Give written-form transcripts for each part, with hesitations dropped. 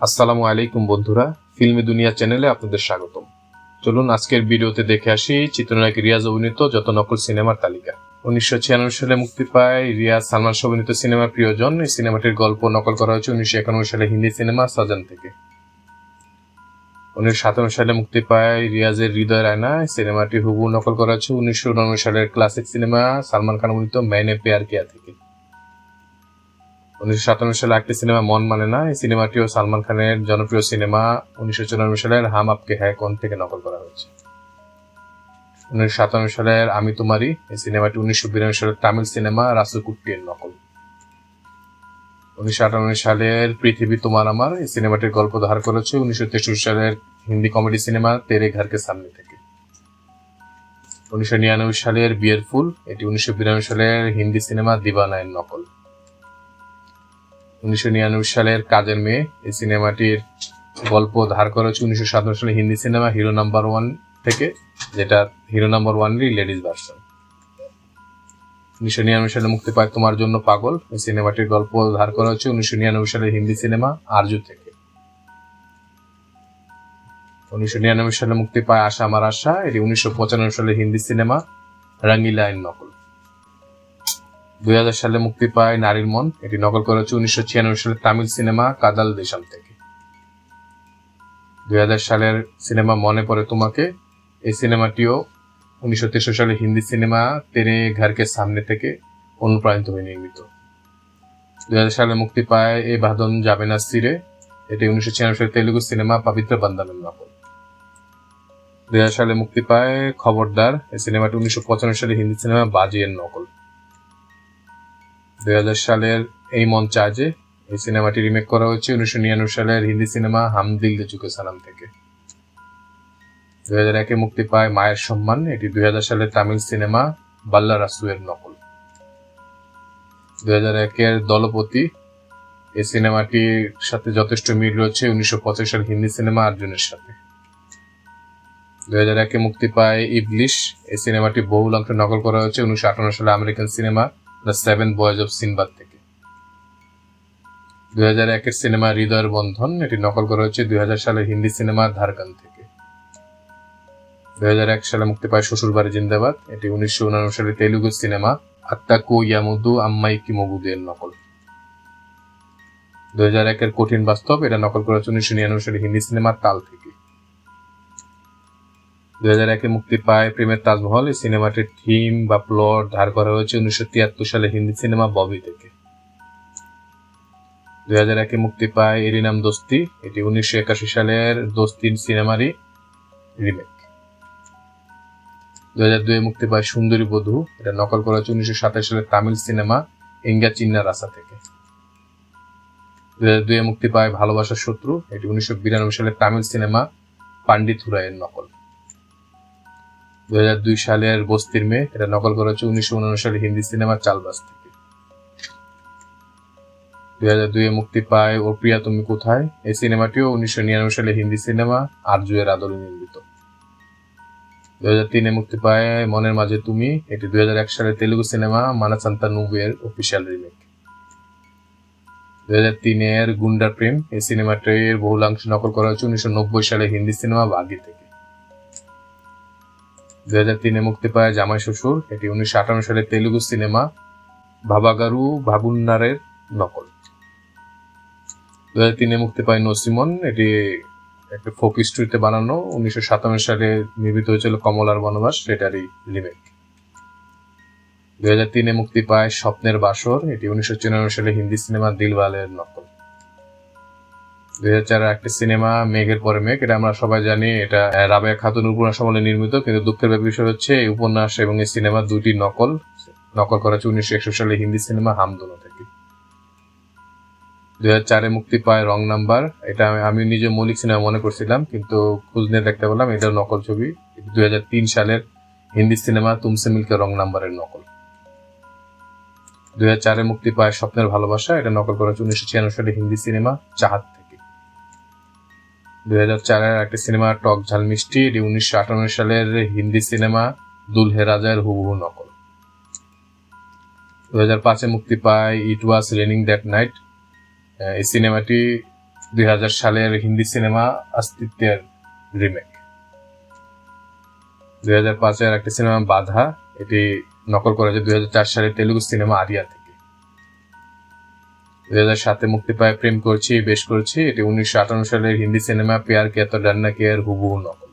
আসসালামু আলাইকুম বন্ধুরা, ফিল্মি দুনিয়া চ্যানেলে আপনাদের স্বাগতম। চলুন আজকের ভিডিওতে দেখে আসি চিত্রনায়ক রিয়াজ অভিনীত যত নকল সিনেমার তালিকা। 1996 সালে মুক্তি পায় রিয়াজ সালমান অভিনীত সিনেমা প্রিয়জন। এই সিনেমাটির গল্প নকল করা হয়েছে 1991 সালে হিন্দি সিনেমা সাজান থেকে। 1957 সালে মুক্তি পায় রিয়াজের হৃদয়ের আয়না। সিনেমাটি হুবহু নকল করা হয়েছে 1999 সালের ক্লাসিক সিনেমা সালমান খান অভিনীত मैंने प्यार किया থেকে। 1957 সালে একটি সিনেমা মন মানে না। এই সিনেমাটিও সালমান খানের জনপ্রিয় সিনেমা 1994 সালের হাম আপকে হ্যায় কौन থেকে নকল করা হয়েছে। 1957 সালের আমি তোমারি, এই সিনেমাটি 1992 সালের তামিল সিনেমা রাসুকুট্টির নকল। 1998 সালের পৃথিবী তোমার আমার, এই সিনেমাটির গল্প ধার করেছে 1963 সালের হিন্দি কমেডি সিনেমা তেরে ঘর কে সামনে থেকে। 1999 সালের বিয়ের ফুল, এটি 1992 সালের হিন্দি সিনেমা দিবানা এর নকল। 1999 সালের কাজের মেয়ে, এই সিনেমাটির গল্প ধার করা হচ্ছে 1957 সালে হিন্দি সিনেমা হিরো নাম্বার 1 থেকে, যেটা হিরো নাম্বার 1 লেডিজ ভার্সন। 1999 সালে মুক্তি পায় তোমার জন্য পাগল, এই সিনেমাটির গল্প ধার করা হচ্ছে 1999 সালের হিন্দি সিনেমা আরজু থেকে। 1999 সালে মুক্তি পায় আশা আমার আশা, এটি 1995 সালের হিন্দি সিনেমা রঙ্গিলা এর নকল। 2000 সালে মুক্তি পায় নারীর মন, এটি নকল করা হচ্ছে 1996 সালের তামিল সিনেমা কাদাল দেশম থেকে। 2000 সালের সিনেমা মনে পড়ে তোমাকে, এই সিনেমাটিও 1963 সালের হিন্দি সিনেমা তেরে ঘর কে সামনে থেকে অনুপ্রাণিত হয়ে নির্মিত। 2000 সালে মুক্তি পায় এ বাঁধন যাবে না ছিঁড়ে, এটি 1996 সালের তেলুগু সিনেমা পবিত্র বান্দানের নকল। 2000 সালে মুক্তি পায় খবরদার, এই সিনেমাটি 1995 সালের হিন্দি সিনেমা বাজি এর নকল। 2000 সালের এই মন চায় যে, এই সিনেমাটি রিমেক করা হয়েছে 1999 সালের হিন্দি সিনেমা হাম দিল দে চুকে সালাম থেকে। 2001 মুক্তি পায় মায়ের সম্মান, এটি 2000 সালের তামিল সিনেমা বাল্লা রাসু এর নকল। 2001 দলপতি, এই সিনেমাটির সাথে যথেষ্ট মিল রয়েছে 1985 সালের হিন্দি সিনেমা আর্জুনের সাথে। 2001 মুক্তি পায় ইবলিশ, এই সিনেমাটি বহুল অংশ নকল করা হয়েছে 1958 সালে American cinema the seven boys of Sinbad থেকে। 2001 সিনেমা হৃদয়ের বন্ধন, এটি নকল করা হয়েছে 2000 সালের হিন্দি সিনেমা ধারকান থেকে। 2001 সালে মুক্তি পায় শ্বশুর বাড়ি জিন্দাবাদ, এটি 1999 সালের তেলুগু সিনেমা আত্তাকু ইয়ামুদু আম্মাই কি মবুদু এর নকল। 2001 কঠিন বাস্তব, এটা নকল করা হয়েছে 1999 সালের হিন্দি সিনেমা তাল থেকে। 2001 মুক্তি পায় প্রেমের তাজমহল, এই সিনেমাটির থিম বা প্লট ধার করা হয়েছে 1973 সালে হিন্দি সিনেমা ববি থেকে। 2001 মুক্তি পায় এরই নাম দোস্তি, এটি 1981 সালের দোস্তি সিনেমারই রিমেক। 2002 মুক্তি পায় সুন্দরী বধূ, এটা নকল করা হয়েছে 1927 সালের তামিল সিনেমা এঙ্গা চিন্না রাসা থেকে। 2002 মুক্তি পায় ভালোবাসার শত্রু, এটি 1992 সালের তামিল সিনেমা পান্ডিত হুরায়ের নকল। 2002 সালের বস্তির মেয়ে, এটা নকল করা হচ্ছে 1999 সালের হিন্দি সিনেমা চালবাস থেকে। 2002 মুক্তি পায় ও প্রিয়া তুমি কোথায়, এই সিনেমাটিও 1999 সালের হিন্দি সিনেমা আরজু এর আদলে নির্মিত। 2003 মুক্তি পায় মনের মাঝে তুমি, এটি 2001 সালের তেলুগু সিনেমা মানাসান্তা নুভু এর অফিসিয়াল রিমেক। 2003 গুন্ডার প্রেম, এই সিনেমাটির বহুলাংশ নকল করা হয়েছে 1990 সালের হিন্দি সিনেমা বাগি থেকে। 2003 মুক্তি পায় জামাই শ্বশুর, এটি 1958 সালের তেলুগু সিনেমা ভাবাগারু ভাগুন্নারের নকল। 2003 মুক্তি পায় নসিমন, এটি একটা ফোক স্টোরিতে বানানো, 1957 সালে নির্মিত হয়েছিল কমলার বনবাস, সেটারই রিমেক। 2003 মুক্তি পায় স্বপ্নের বাসর, এটি 1994 সালে হিন্দি সিনেমা দিলওয়ালের নকল। 2004 একটি সিনেমা মেঘের পরে মেঘ, এটা আমরা সবাই জানি এটা রাবেয়া খাতুন উপন্যাস আমলে নির্মিত, কিন্তু দুঃখের বিষয় হচ্ছে এই উপন্যাস এবং এই সিনেমা দুটি নকল করা হচ্ছে 1961 সালে হিন্দি সিনেমা হামদোনো থেকে। 2004 মুক্তি পায় রং নাম্বার, এটা আমি নিজে মৌলিক সিনেমা মনে করছিলাম, কিন্তু খোঁজ নিয়ে দেখতে পেলাম এটা নকল ছবি। 2003 সালের হিন্দি সিনেমা তুমসে মিলকে রং নাম্বারের নকল। 2004 মুক্তি পায় স্বপ্নের ভালোবাসা, এটা নকল করা হচ্ছে 1996 সালে হিন্দি সিনেমা চাহাত থেকে। 2004 একটি সিনেমা টক ঝাল মিষ্টি, এটি 1958 সালের হিন্দি সিনেমা দুলহে রাজার হুবহু নকল। 2005 মুক্তি পায় ইট ওয়াজ রেনিং দ্যাট নাইট, এই সিনেমাটি 2000 সালের হিন্দি সিনেমা অস্তিত্বের রিমেক। 2005-এর একটা সিনেমা বাধা, এটি নকল করা হয়েছে 2004 সালের তেলুগু সিনেমা আরিয়া থেকে। 2007-এ মুক্তি পায় প্রেম করছি বেশ করছি, এটি 1958 সালের হিন্দি সিনেমা প্যার কিয়া তো ডরনা কিয়া এর হুবহু নকল।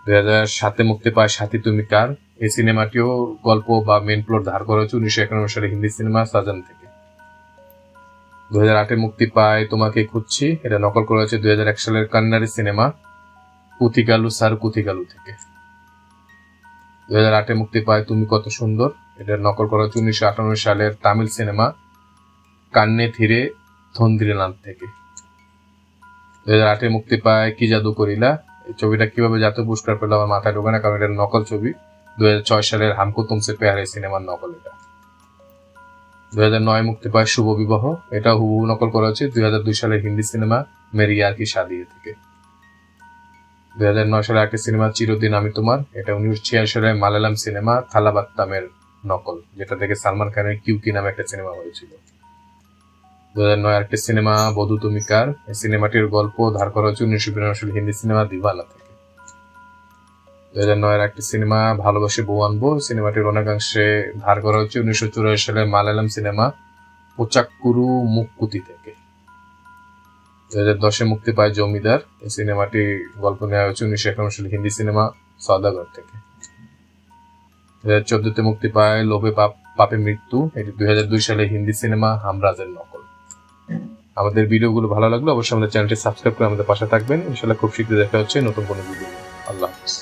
2007-এ মুক্তি পায় সাথী তুমি কার, এই সিনেমাটিও গল্প বা মেন প্লট ধার করা হয়েছে 1991 সালের হিন্দি সিনেমা সাজান থেকে। 2008-এ মুক্তি পায় তোমাকে খুঁজছি, এটা নকল করা হয়েছে 2001 সালের কান্নাড়ি সিনেমা কুথিগালু সার কুথিগালু থেকে। 2008-এ মুক্তি পায় তুমি কত সুন্দর, এটা নকল করা হয়েছে 1958 সালের তামিল সিনেমা কান্নে ধীরে থন্দিরিলান থেকে। 2008-এ মুক্তি পায় কি জাদু করিলা, এই ছবিটা কিভাবে জাতীয় পুরস্কার পেল আমার মাথায় ঢোকে না, কারণ এটা নকল ছবি। 2006 সালের হামকো তুমসে প্যার এই সিনেমার নকল এটা। 2009 মুক্তি পায় শুভ বিবাহ, এটা হুবহু নকল করা হয়েছে 2002 সালের হিন্দি সিনেমা মেরি ইয়ার কি শাদি থেকে। 2009 সালে একটি সিনেমা চিরদিন আমি তোমার, এটা 1986 সালের মালায়ালাম সিনেমা থালাবাত্তামের নকল, যেটা থেকে সালমান খানের কিউকি নামে একটা সিনেমা হয়েছিল। 2009 একটি সিনেমা বধু তুমি কার, এই সিনেমাটির গল্প ধার করা হয়েছে 1992 সালের হিন্দি সিনেমা দিওয়ানা থেকে। 2009 একটি সিনেমা ভালোবাসে বউ আনবো, সিনেমাটির অনেকাংশে ধার করা হচ্ছে 1984 সালের মালায়ালাম সিনেমা পোচাক্কুরু মুক্কুতি থেকে। 2010-এ মুক্তি পায় জমিদার, এই সিনেমাটি গল্প নেওয়া হয়েছে 1951 সালের হিন্দি সিনেমা সওদাগর থেকে। 2014-তে মুক্তি পায় লোভে পাপে মৃত্যু, এটি 2002 সালের হিন্দি সিনেমা হামরাজের নকল। আমাদের ভিডিওগুলো ভালো লাগলে অবশ্যই আমাদের চ্যানেলটি সাবস্ক্রাইব করে আমাদের পাশে থাকবেন। ইনশাআল্লাহ খুব শীঘ্রই দেখা হচ্ছে নতুন কোনো ভিডিও। আল্লাহ হাফেজ।